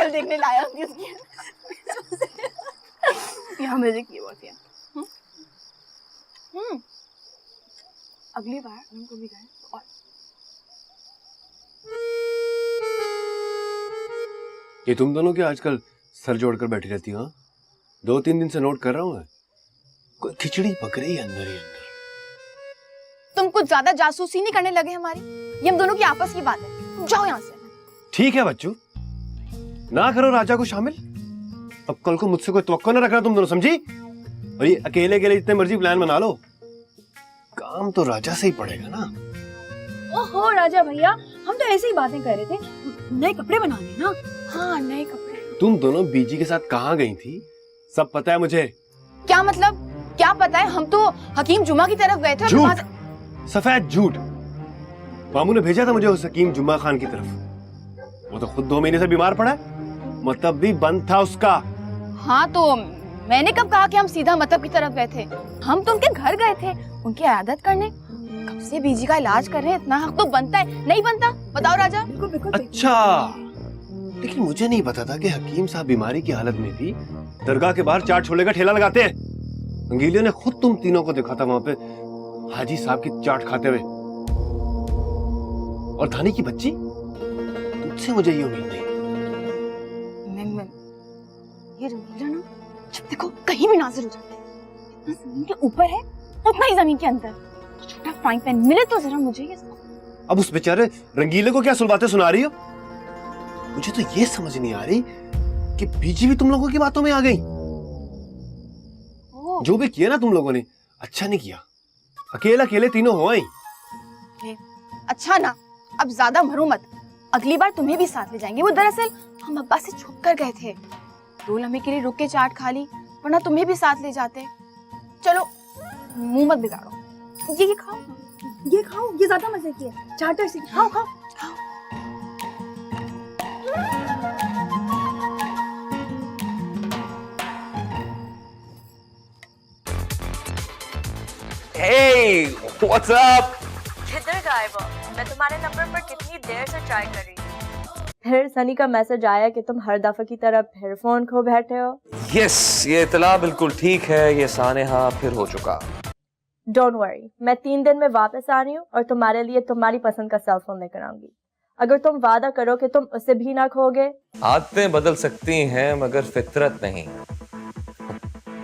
शक्ल देखने लाया होगी उसकी। यहाँ मजे की बात है। अगली बार हम कभी गए तो और ये तुम दोनों क्या आजकल सर जोड़कर बैठी रहती हो? 2-3 दिन से नोट कर रहा हूँ मैं, कोई खिचड़ी पक रही है अंदर ही अंदर। तुम कुछ ज्यादा जासूसी नहीं करने लगे हमारी? ये हम दोनों की आपस की बात है, जाओ यहाँ से। ठीक है बच्चू, ना करो राजा को शामिल। अब कल को मुझसे कोई तवक्को ना रखना तुम दोनों, समझी? और ये अकेले के लिए जितने मर्जी प्लान बना लो, काम तो राजा से ही पड़ेगा ना। ओहो राजा भैया, हम तो ऐसे ही बातें कर रहे थे, नए कपड़े बनाने ना। हाँ नए कपड़े। तुम दोनों बीजी के साथ कहाँ गई थी? सब पता है मुझे। क्या मतलब? क्या पता है? हम तो हकीम जुमा की तरफ गए थे। झूठ, सफेद झूठ। मामू ने भेजा था मुझे उस हकीम जुम्मा खान की तरफ। वो तो खुद 2 महीने से बीमार पड़ा है, मतलब भी बंद था उसका। हाँ तो मैंने कब कहा कि हम सीधा मतलब की तरफ गए थे? हम तो उनके घर गए थे, उनकी आदत करने। कब से बीजी का इलाज कर रहे हैं, इतना हक तो बनता है। नहीं बनता? बताओ राजा। अच्छा, लेकिन मुझे नहीं पता था कि हकीम साहब बीमारी की हालत में भी दरगाह के बाहर चाट छोले का ठेला लगाते हैं। अंगीलियों ने खुद तुम तीनों को देखा था वहां पे हाजी साहब की चाट खाते हुए। और धानी की बच्ची, तुझसे मुझे ये उम्मीद नहीं। ये रंगीला ना जब देखो कहीं भी नाजिर हो जाता है। जमीन के ऊपर है उतना ही जमीन के अंदर। छोटा फ्राइंग पैन मिले तो जरा मुझे ये। अब उस बेचारे रंगीले को क्या सुलबातें सुना रही हो? मुझे तो ये समझ नहीं आ रही कि बीजी भी तुम लोगों की बातों में आ गई। जो भी किया ना तुम लोगों ने, अच्छा नहीं किया। अकेले अकेले तीनों हो आई। अच्छा ना, अब ज्यादा मरो मत। अगली बार तुम्हें भी साथ ले जाएंगे। वो दरअसल हम अब्बा से छुप कर गए थे, 2 लम्हे के लिए रुक के चाट खा ली, वरना तुम्हें भी साथ ले जाते। चलो मुंह मत बिगाड़ो। ये खाओ, ये खाओ, ये ज्यादा मजे की है। चाटर से खाओ खाओ खाओ। Hey, what's up? किधर गायब हो? मैं तुम्हारे नंबर पर कितनी देर से ट्राई कर रही हूँ। फिर सनी का मैसेज आया कि तुम हर दफे की तरह फिर फोन खो बैठे हो। Yes, ये इतला बिल्कुल ठीक है, ये सानेहा फिर हो चुका। डोंट वरी, मैं 3 दिन में वापस आ रही हूँ और तुम्हारे लिए तुम्हारी पसंद का सेल फोन लेकर आऊंगी। अगर तुम वादा करो कि तुम उसे भी ना खोगे। आदतें बदल सकती हैं मगर फितरत नहीं।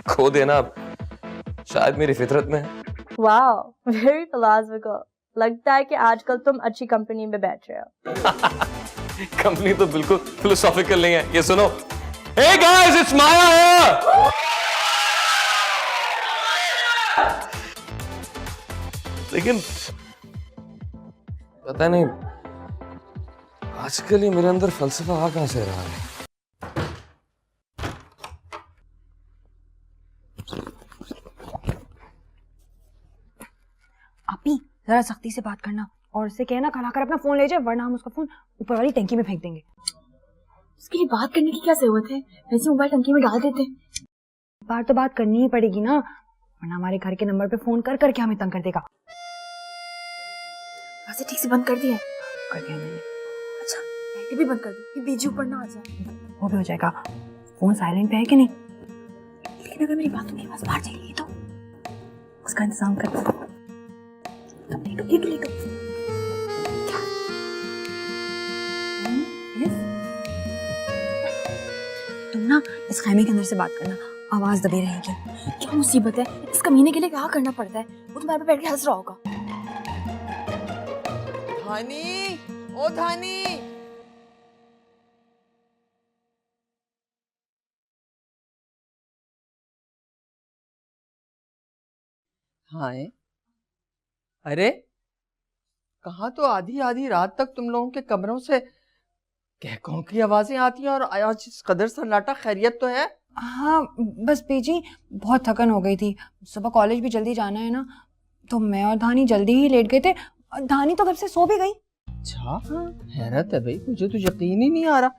खो देना शायद मेरी फितरत में है। Wow, very philosophical. लगता है कि आजकल तुम अच्छी कंपनी में बैठ रहे हो। कंपनी तो बिल्कुल फिलोसॉफिकल नहीं है। ये सुनो, Hey guys, it's Maya here! लेकिन पता नहीं आजकल ये मेरे अंदर फलसफा आ कहां से रहा है। आपी जरा सख्ती से बात करना और उससे कहना कल आकर अपना फोन ले जाए, वरना हम उसका फोन ऊपर वाली टंकी में फेंक देंगे। उसके लिए बात करने की क्या जरूरत है? वैसे मोबाइल टंकी में डाल देते। बार तो बात करनी ही पड़ेगी ना, वरना हमारे घर के नंबर पे फोन कर करके हमें तंग कर देगा। वैसे ठीक से बंद कर दिया है? कर दिया मैंने। अच्छा लाइट भी बंद कर दो, ये बीजी ऊपर ना आ जाए। वो भी हो जाएगा। फोन साइलेंट पे है कि नहीं? लेकिन अगर मेरी बातों की आवाज बाहर चली तो उसका इंतजाम कर दो। तुम ना इस खैमे के अंदर से बात करना, आवाज दबे रहेगी। क्या मुसीबत है? इस कमीने के लिए क्या करना पड़ता है? वो तुम्हारे पे बैठ के हंस रहा होगा। धानी, ओ धानी। हाय, अरे कहाँ तो आधी आधी रात तक तुम लोगों के कमरों से कहकों की आवाजें आती हैं और आज इस कदर सन्नाटा। खैरियत तो है? हाँ बस बेजी बहुत थकन हो गई थी, सुबह कॉलेज भी जल्दी जाना है ना, तो मैं और धानी जल्दी ही लेट गए थे। धानी तो कब से सो भी गई। अच्छा, हैरत है भाई, मुझे तो यकीन ही नहीं आ रहा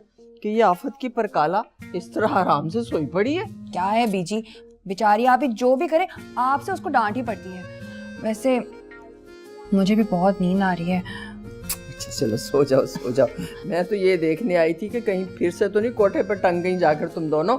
कि ये आफत की परकाला इस तरह आराम से सोई पड़ी है। क्या है बीजी, बेचारी आप ही जो भी करे आपसे उसको डांट ही पड़ती है। वैसे मुझे भी बहुत नींद आ रही है। अच्छा चलो सो जाओ सो जाओ। मैं तो ये देखने आई थी कि कहीं फिर से तो नहीं कोठे पर टंग गई जाकर तुम दोनों।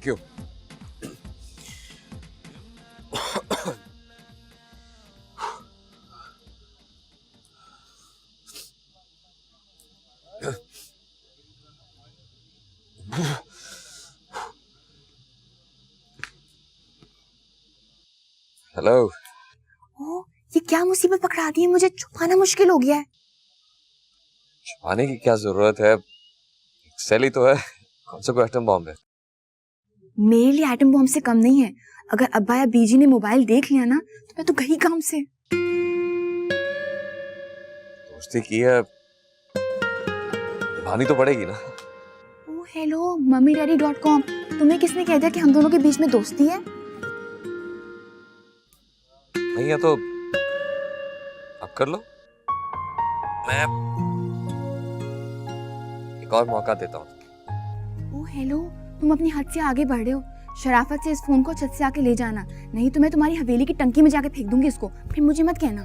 क्यों? हेलो। ओ, ये क्या मुसीबत पकड़ा दी है, मुझे छुपाना मुश्किल हो गया है। छुपाने की क्या जरूरत है? सैली तो है, कौन सा कोई एटम बॉम्ब है? मेरे लिए एटम बॉम्ब से कम नहीं है। अगर अब्बा या बीजी ने मोबाइल देख लिया ना तो मैं तो गई काम से। दोस्ती की है, निभानी तो पड़ेगी ना। ओ हेलो mummydaddy.com, तुम्हें किसने कह दिया कि हम दोनों के बीच में दोस्ती है? नहीं है तो अब कर लो, मैं एक और मौका देता हूँ। ओ हेलो, तुम अपनी हद से आगे बढ़ रहे हो। शराफत से इस फोन को छत से आके ले जाना, नहीं तो मैं तुम्हारी हवेली की टंकी में जाके फेंक दूंगी इसको, फिर मुझे मत कहना।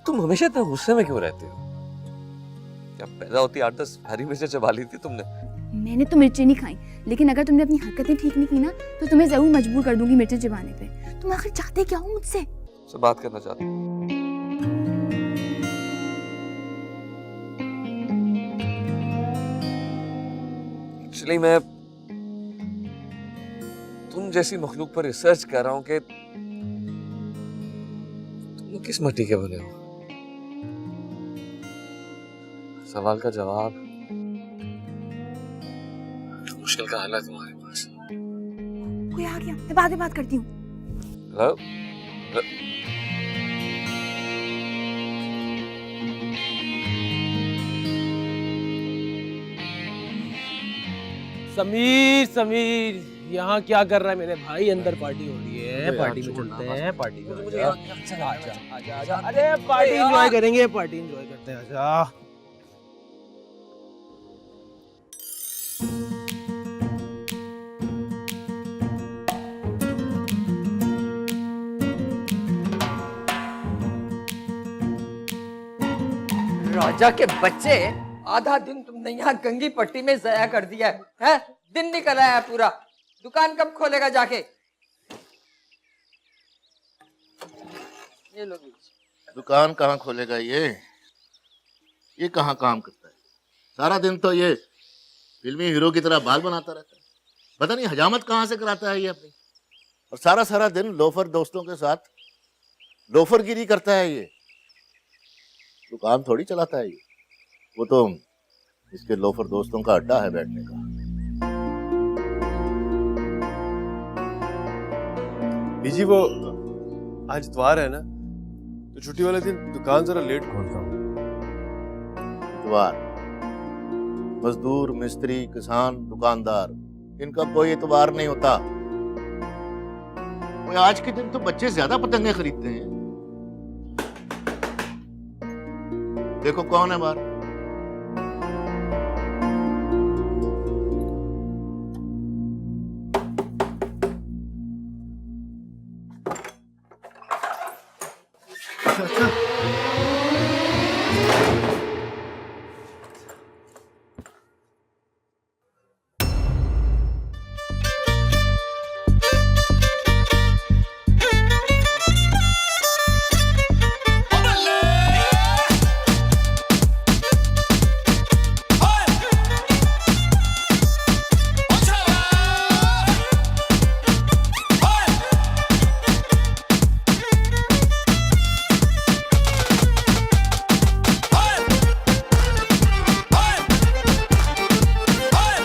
तुम हमेशा इतना गुस्से में क्यों रहते हो? जब पैदा होती 8-10 हरी मिर्चें चबा ली थी तुमने। मैंने तो मिर्चें नहीं खाई, लेकिन अगर तुमने अपनी हरकतें ठीक नहीं की ना तो तुम्हें जरूर मजबूर कर दूंगी मिर्चें चबाने पे। तुम आखिर चाहते क्या हो मुझसे? से बात करना चाहती हूँ। एक्चुअली मैं तुम जैसी मखलूक पर रिसर्च कर रहा हूँ कि तुम किस मिट्टी के बने हो। सवाल का जवाब मुश्किल का हल है तुम्हारे पास। कोई आ गया, मैं बाद में बात करती हूँ। हेलो। समीर समीर यहाँ क्या कर रहा है मेरे भाई? अंदर पार्टी हो रही है, पार्टी में चलते हैं, पार्टी में आजा आजा आजा आजा। अरे पार्टी एंजॉय करेंगे, पार्टी एंजॉय करते हैं, आजा। राजा के बच्चे, आधा दिन तुमने यहाँ गंगी पट्टी में जया कर दिया है? दिन निकल आया पूरा। दुकान कब खोलेगा जाके? ये लो। दुकान कहाँ खोलेगा ये कहाँ काम करता है? सारा दिन तो ये फिल्मी हीरो की तरह बाल बनाता रहता है। पता नहीं हजामत कहाँ से कराता है ये अपनी। और सारा सारा दिन लोफर दोस्तों के साथ लोफरगिरी करता है ये। दुकान थोड़ी चलाता है ये, वो तो इसके लोफर दोस्तों का अड्डा है बैठने का। बीजी वो आज इतवार है ना, तो छुट्टी वाले दिन दुकान जरा लेट खोलता हूँ। इतवार? मजदूर, मिस्त्री, किसान, दुकानदार, इनका कोई इतवार नहीं होता। आज के दिन तो बच्चे ज्यादा पतंगे खरीदते हैं। देखो कौन है बाहर। अच्छा अच्छा